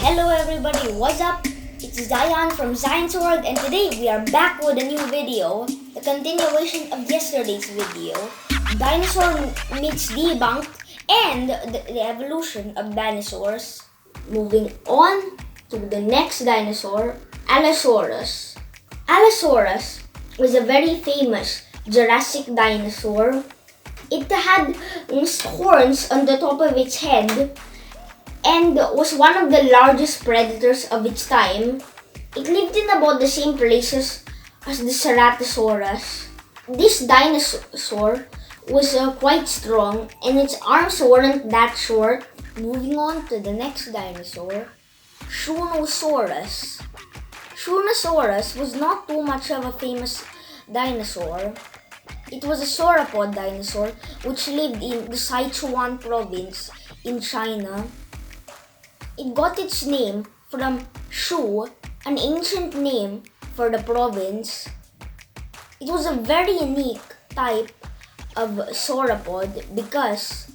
Hello everybody, what's up? It's Zion from Zion's World and today we are back with a new video, the continuation of yesterday's video, Dinosaur Myths Debunked and the evolution of dinosaurs. Moving on to the next dinosaur, Allosaurus. Allosaurus was a very famous Jurassic dinosaur. It had horns on the top of its head and was one of the largest predators of its time. It lived in about the same places as the Ceratosaurus. This dinosaur was quite strong and its arms weren't that short. Moving on to the next dinosaur, Shunosaurus. Shunosaurus was not too much of a famous dinosaur. It was a sauropod dinosaur which lived in the Sichuan province in China. It got its name from Shu, an ancient name for the province. It was a very unique type of sauropod because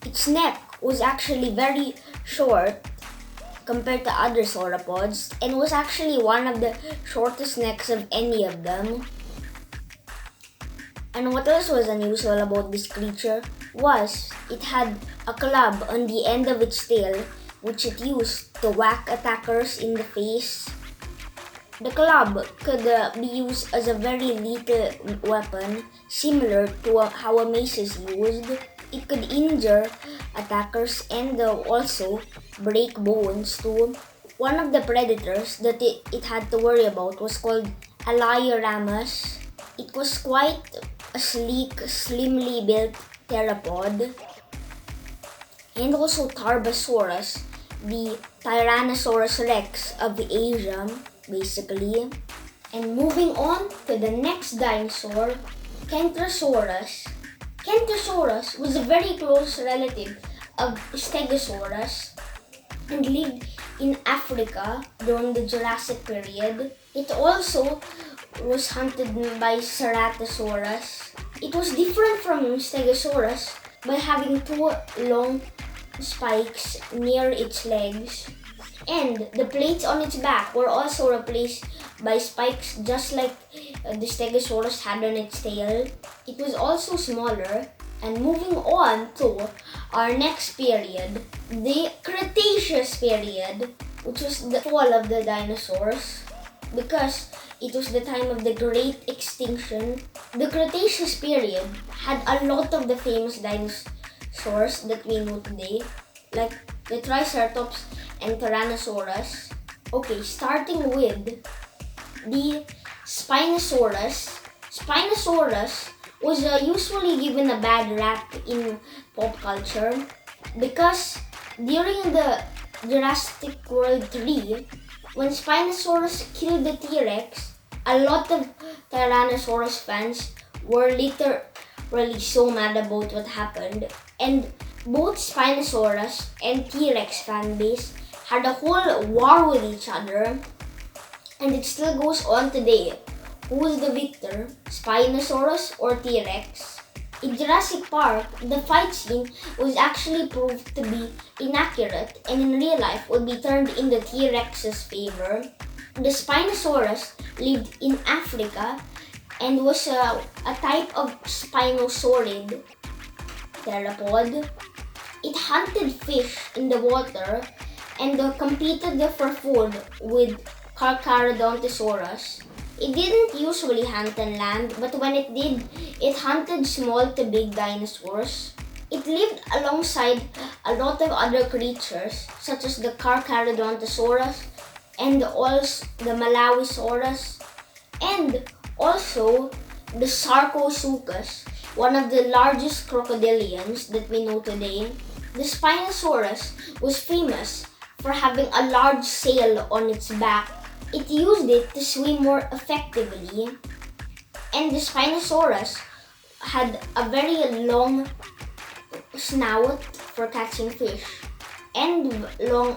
its neck was actually very short compared to other sauropods and was actually one of the shortest necks of any of them. And what else was unusual about this creature was it had a club on the end of its tail which it used to whack attackers in the face. The club could be used as a very lethal weapon, similar to how a mace is used. It could injure attackers and also break bones too. One of the predators that it had to worry about was called Alioramus. It was quite a sleek, slimly built theropod. And also Tarbosaurus, the Tyrannosaurus Rex of Asia, basically. And moving on to the next dinosaur, Kentrosaurus. Kentrosaurus was a very close relative of Stegosaurus and lived in Africa during the Jurassic period. It also was hunted by Ceratosaurus. It was different from Stegosaurus by having two long spikes near its legs, and the plates on its back were also replaced by spikes just like the Stegosaurus had on its tail. It was also smaller. And moving on to our next period, the Cretaceous period, which was the fall of the dinosaurs because it was the time of the Great Extinction. The Cretaceous period had a lot of the famous dinosaurs that we know today, like the Triceratops and Tyrannosaurus. Okay, starting with the Spinosaurus. Spinosaurus was usually given a bad rap in pop culture because during the Jurassic World 3, when Spinosaurus killed the T-Rex, a lot of Tyrannosaurus fans were literally so mad about what happened, and both Spinosaurus and T-Rex fanbase had a whole war with each other, and it still goes on today. Who is the victor, Spinosaurus or T-Rex? In Jurassic Park, the fight scene was actually proved to be inaccurate and in real life would be turned in the T-Rex's favor. The Spinosaurus lived in Africa and was a type of spinosaurid theropod. It hunted fish in the water and competed for food with Carcharodontosaurus. It didn't usually hunt on land, but when it did, it hunted small to big dinosaurs. It lived alongside a lot of other creatures, such as the Carcharodontosaurus and also the Malawisaurus, and also the Sarcosuchus, one of the largest crocodilians that we know today. The Spinosaurus was famous for having a large sail on its back. It used it to swim more effectively, and the Spinosaurus had a very long snout for catching fish and long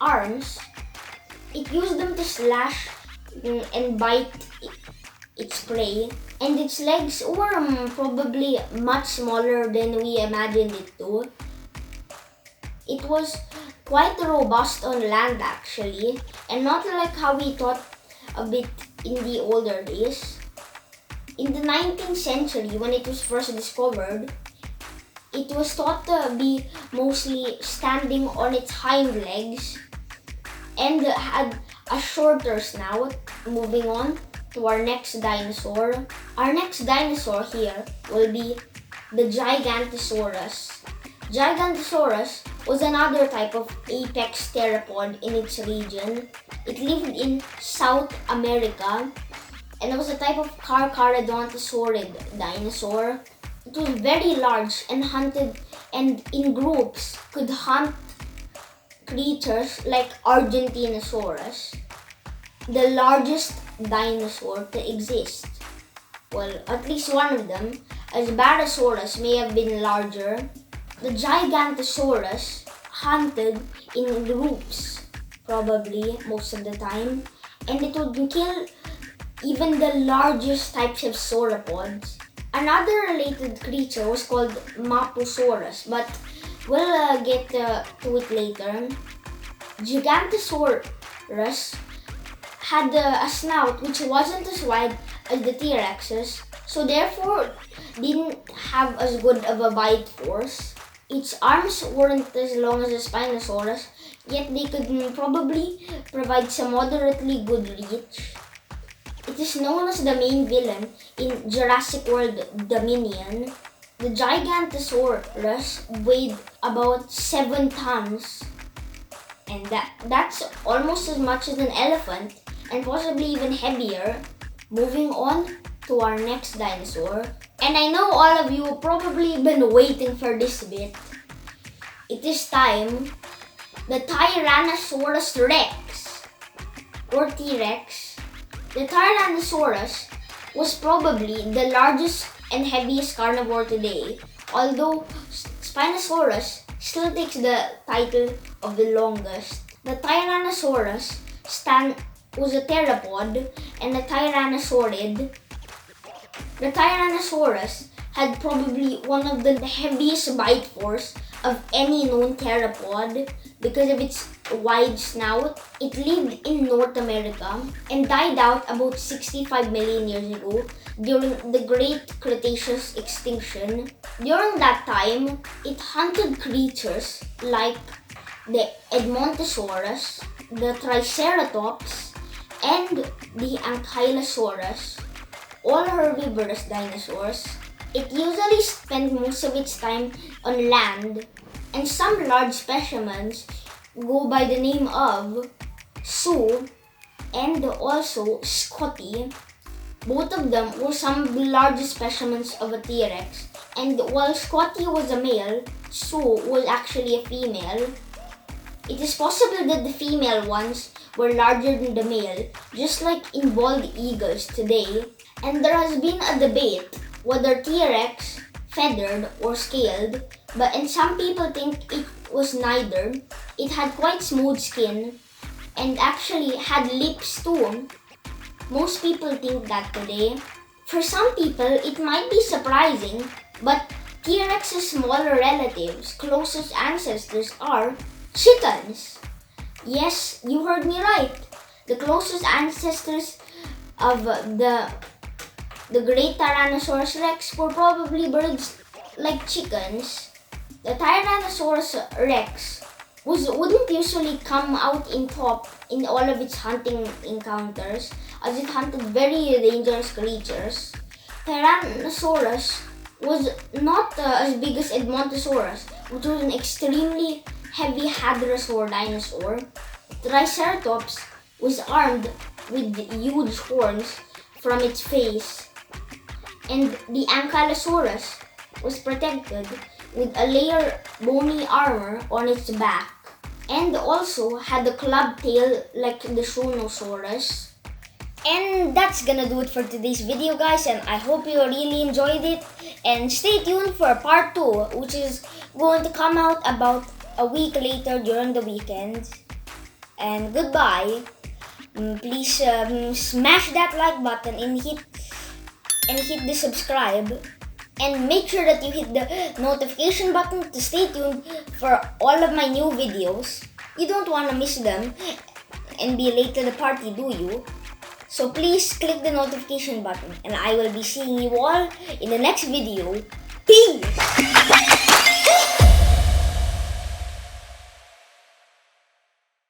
arms. It used them to slash and bite its prey, and its legs were probably much smaller than we imagined it to. It was quite robust on land actually, and not like how we thought of it in the older days. In the 19th century, when it was first discovered, it was thought to be mostly standing on its hind legs and had a shorter snout. Moving on to our next dinosaur. Our next dinosaur here will be the Gigantosaurus. Gigantosaurus was another type of apex theropod in its region. It lived in South America and was a type of carcharodontosaurid dinosaur. It was very large and hunted, and in groups could hunt creatures like Argentinosaurus, the largest dinosaur to exist. Well, at least one of them, as Barosaurus may have been larger. The Gigantosaurus hunted in groups, probably most of the time, and it would kill even the largest types of sauropods. Another related creature was called Mapusaurus, but we'll get to it later. Gigantosaurus had a snout which wasn't as wide as the T-Rex's, so therefore didn't have as good of a bite force. Its arms weren't as long as the Spinosaurus, yet they could probably provide some moderately good reach. It is known as the main villain in Jurassic World Dominion. The Gigantosaurus weighed about 7 tons, and that's almost as much as an elephant, and possibly even heavier. Moving on to our next dinosaur, and I know all of you have probably been waiting for this bit. It is time. The Tyrannosaurus Rex, or T-Rex. The Tyrannosaurus was probably the largest and heaviest carnivore today, although Spinosaurus still takes the title of the longest. The Tyrannosaurus was a theropod and a tyrannosaurid. The Tyrannosaurus had probably one of the heaviest bite force of any known theropod because of its wide snout. It lived in North America and died out about 65 million years ago during the Great Cretaceous extinction. During that time, it hunted creatures like the Edmontosaurus, the Triceratops, and the Ankylosaurus, all herbivorous dinosaurs. It usually spent most of its time on land, and some large specimens go by the name of Sue and also Scotty. Both of them were some of the largest specimens of a T-Rex, and while Scotty was a male, Sue was actually a female. It is possible that the female ones were larger than the male, just like in bald eagles today, and there has been a debate whether T-Rex feathered or scaled, and some people think it was neither. It had quite smooth skin and actually had lips too. Most people think that today. For some people, it might be surprising, but T-Rex's smaller relatives, closest ancestors, are chickens. Yes, you heard me right. The closest ancestors of the great Tyrannosaurus Rex were probably birds like chickens. The Tyrannosaurus Rex wouldn't usually come out in top in all of its hunting encounters, as it hunted very dangerous creatures. Tyrannosaurus was not as big as Edmontosaurus, which was an extremely heavy hadrosaur dinosaur. Triceratops was armed with huge horns from its face, and the Ankylosaurus was protected with a layer bony armor on its back, and also had a club tail like the Shronosaurus. And that's gonna do it for today's video, guys, and I hope you really enjoyed it, and stay tuned for part 2, which is going to come out about a week later during the weekend. And goodbye. Please smash that like button and hit the subscribe, and make sure that you hit the notification button to stay tuned for all of my new videos. You don't want to miss them and be late to the party, do you? So please click the notification button and I will be seeing you all in the next video. Peace!